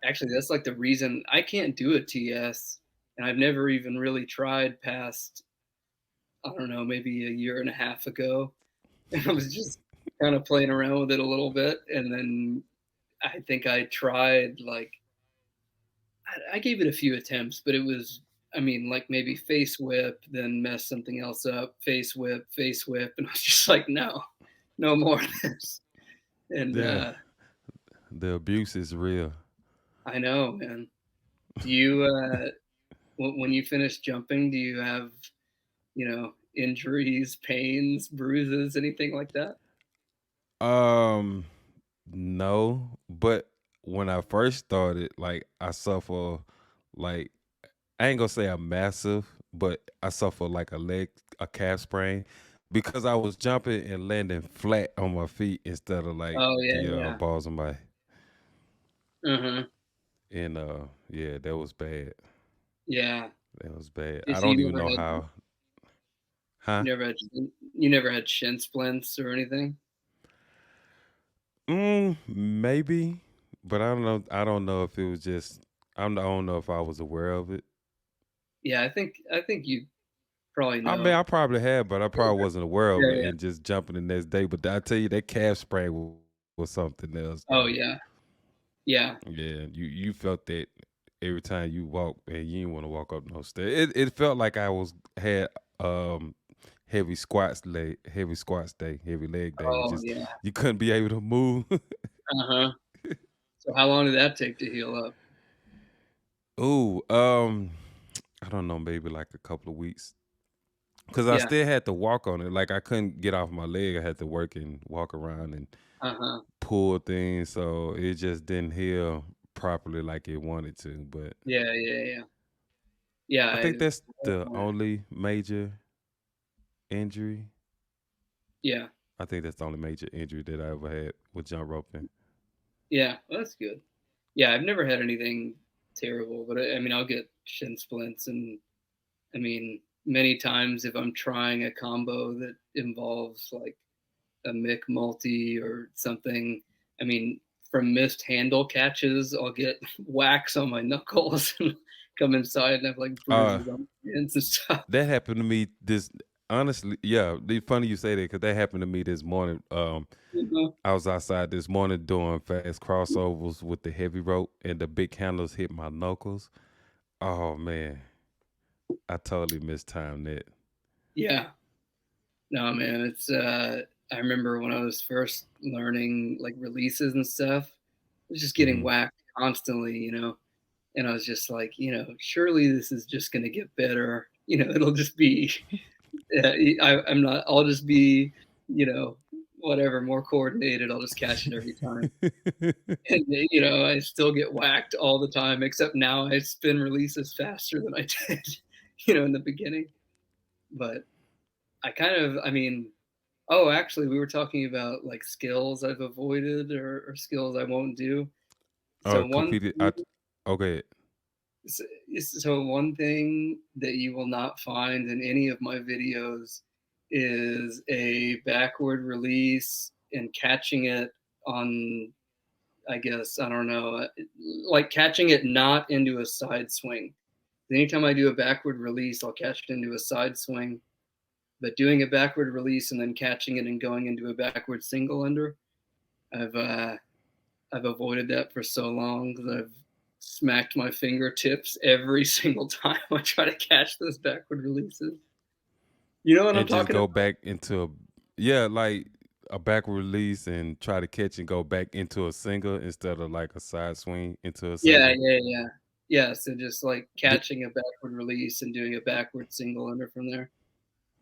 actually, that's like the reason I can't do a TS, and I've never even really tried past, I don't know, maybe a year and a half ago. And I was just kind of playing around with it a little bit, and then I think I tried like I gave it a few attempts, but it was, I mean, like maybe face whip, then mess something else up, face whip, and I was just like, no, no more of this. And Yeah, the abuse is real. I know, man. Do you when you finish jumping, do you have, injuries, pains, bruises, anything like that? Um, no, but when I first started, like I suffer like I ain't gonna say a massive, but I suffer like a calf sprain because I was jumping and landing flat on my feet instead of like Oh yeah, the yeah. balls on my Uh-huh. and yeah, that was bad. Yeah. That was bad. I So you don't even never know had how. Huh? you never had shin splints or anything? Maybe, but I don't know. I don't know if it was just. I don't know if I was aware of it. Yeah, I think you probably I mean, know. I probably had, but I probably wasn't aware of Yeah, it yeah. and just jumping the next day. But I tell you, that calf sprain was something else, Oh though. yeah. Yeah. Yeah, you felt that every time you walked, and you didn't want to walk up no stairs. It felt like I was had um heavy squats day, heavy leg day. It Oh just yeah. you couldn't be able to move. Uh-huh. So how long did that take to heal up? Ooh, I don't know, maybe like a couple of weeks. Cause I Yeah. still had to walk on it. Like I couldn't get off my leg. I had to work and walk around and Uh-huh. pull things, so it just didn't heal properly like it wanted to. But Yeah, yeah, yeah. Yeah, I think that's the I only major injury. yeah. I think that's the only major injury that I ever had with jump roping. Yeah, well, that's good. Yeah, I've never had anything terrible, but I mean, I'll get shin splints, and I mean, many times if I'm trying a combo that involves like a Mick multi or something, I mean, from missed handle catches, I'll get wax on my knuckles and come inside and have like Uh, bruises on my hands and stuff. that happened to me this honestly, yeah, it's funny you say that because that happened to me this morning. Mhm. I was outside this morning doing fast crossovers with the heavy rope and the big handles hit my knuckles. Oh man, I totally mistimed that. Yeah, no, man, it's I remember when I was first learning like releases and stuff, I was just getting Hmm. whacked constantly, and I was just like, surely this is just gonna get better. It'll just be, I'm not. I'll just be, whatever, more coordinated. I'll just catch it every time. And I still get whacked all the time. Except now I spin releases faster than I did, in the beginning. But I mean, oh, actually, we were talking about like skills I've avoided or skills I won't do. So one Competed. thing, Okay. so so one thing that you will not find in any of my videos is a backward release and catching it on I guess, I don't know, like catching it not into a side swing. Anytime I do a backward release, I'll catch it into a side swing, but doing a backward release and then catching it and going into a backward single under, I've uh, I've avoided that for so long because I've smacked my fingertips every single time I try to catch those backward releases. You know what I'm And just talking go about? back into yeah, like a backward release and try to catch and go back into a single instead of like a side swing into a Yeah, single. yeah, yeah. Yeah, so just like Do, catching a backward release and doing a backward single under from there.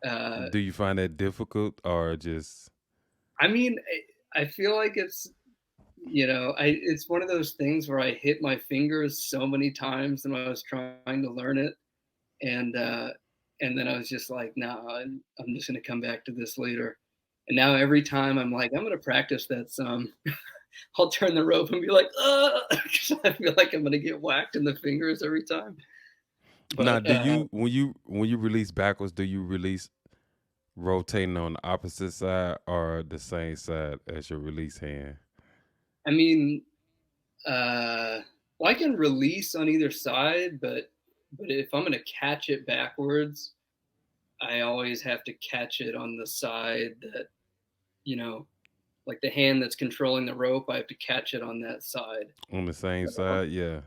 Uh, do you find that difficult or just I mean, I feel like it's one of those things where I hit my fingers so many times when I was trying to learn it, and uh, and then I was just like, "No, I'm just gonna come back to this later." And now every time I'm like, "I'm gonna practice that some," I'll turn the rope and be like, "Ugh," 'cause I feel like I'm gonna get whacked in the fingers every time. now? But Do you when you release backwards? Do you release rotating on the opposite side or the same side as your release hand? I mean, well, I can release on either side, but if I'm gonna catch it backwards, I always have to catch it on the side that, you know, like the hand that's controlling the rope, I have to catch it on that side. On the same So, side, yeah.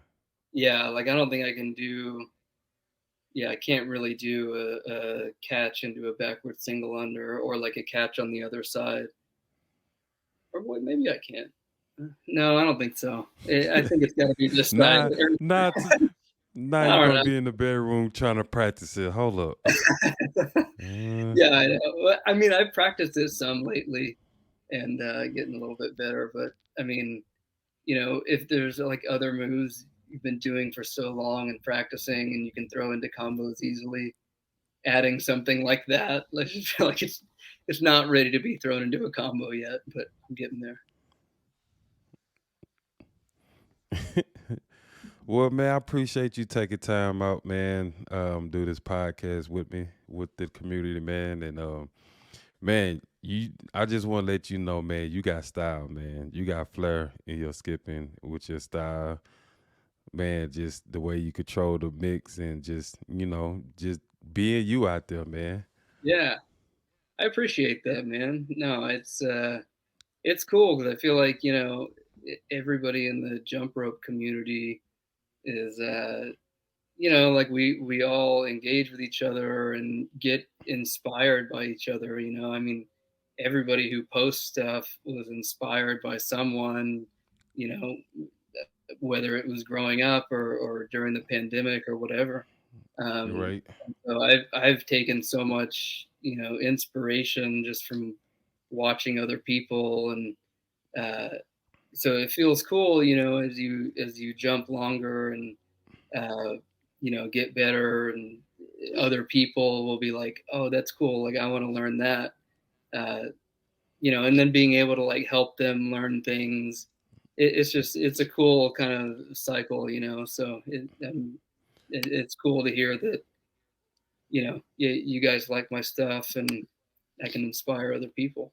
yeah, like I don't think I can do, yeah, I can't really do a catch into a backward single under or like a catch on the other side. Or wait, maybe I can. No, I don't think so. I think it's got to be this side. Nah, not now I you're don't gonna know. be in the bedroom trying to practice it. Hold up. Uh, Yeah, I know. Well, I mean, I've practiced this some lately and getting a little bit better. But I mean, if there's like other moves you've been doing for so long and practicing, and you can throw into combos easily, adding something like that, I just feel like it's not ready to be thrown into a combo yet, but I'm getting there. well, man, I appreciate you taking time out, man. Do this podcast with me, with the community, man, and man, I just want to let you know, man, you got style, man. You got flair in your skipping with your style, man. Just the way you control the mix and just being you out there, man. Yeah, I appreciate that, man. No, it's cool because I feel like everybody in the jump rope community is like we all engage with each other and get inspired by each other. I mean, everybody who posts stuff was inspired by someone, you know whether it was growing up or during the pandemic or whatever. You're um right. so I've taken so much inspiration just from watching other people, and uh so it feels cool, as you jump longer and uh, get better, and other people will be like, "Oh, that's cool. Like, I want to learn that." Uh, and then being able to like help them learn things. It's a cool kind of cycle, So it's cool to hear that you guys like my stuff, and I can inspire other people.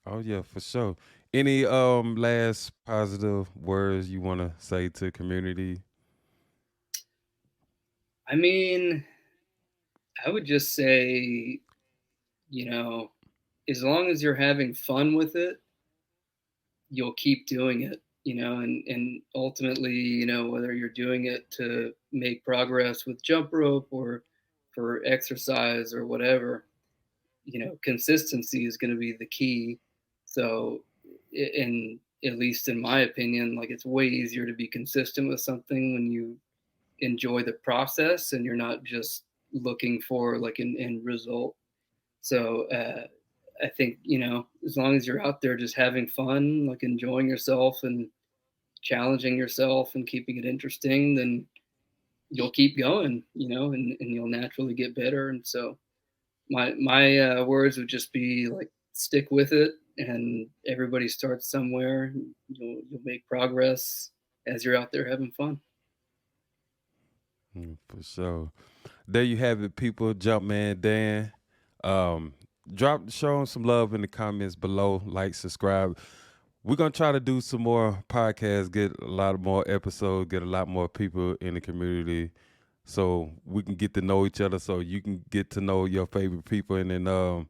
Oh yeah, for sure. Any last positive words you want to say to the community? I mean, I would just say, you know, as long as you're having fun with it, you'll keep doing it, and ultimately, whether you're doing it to make progress with jump rope or for exercise or whatever, consistency is going to be the key. So, in at least in my opinion, like it's way easier to be consistent with something when you enjoy the process and you're not just looking for like an end result. So I think as long as you're out there just having fun, like enjoying yourself and challenging yourself and keeping it interesting, then you'll keep going, and you'll naturally get better. And so my words would just be like stick with it, and everybody starts somewhere. You'll make progress as you're out there having fun. For sure. There you have it, people. Jump.Man.Dan. Um, show 'em some love in the comments below. Like, subscribe. we're gonna try to do some more podcasts, get a lot more episodes, get a lot more people in the community, so we can get to know each other. So you can get to know your favorite people, and then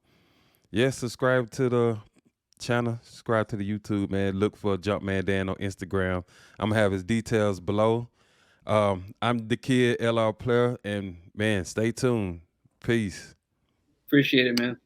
yeah, subscribe to the channel, subscribe to the YouTube, man. Look for Jump.Man.Dan on Instagram. I'm gonna have his details below. I'm the kid L.R.Player, and man, stay tuned. Peace. Appreciate it, man.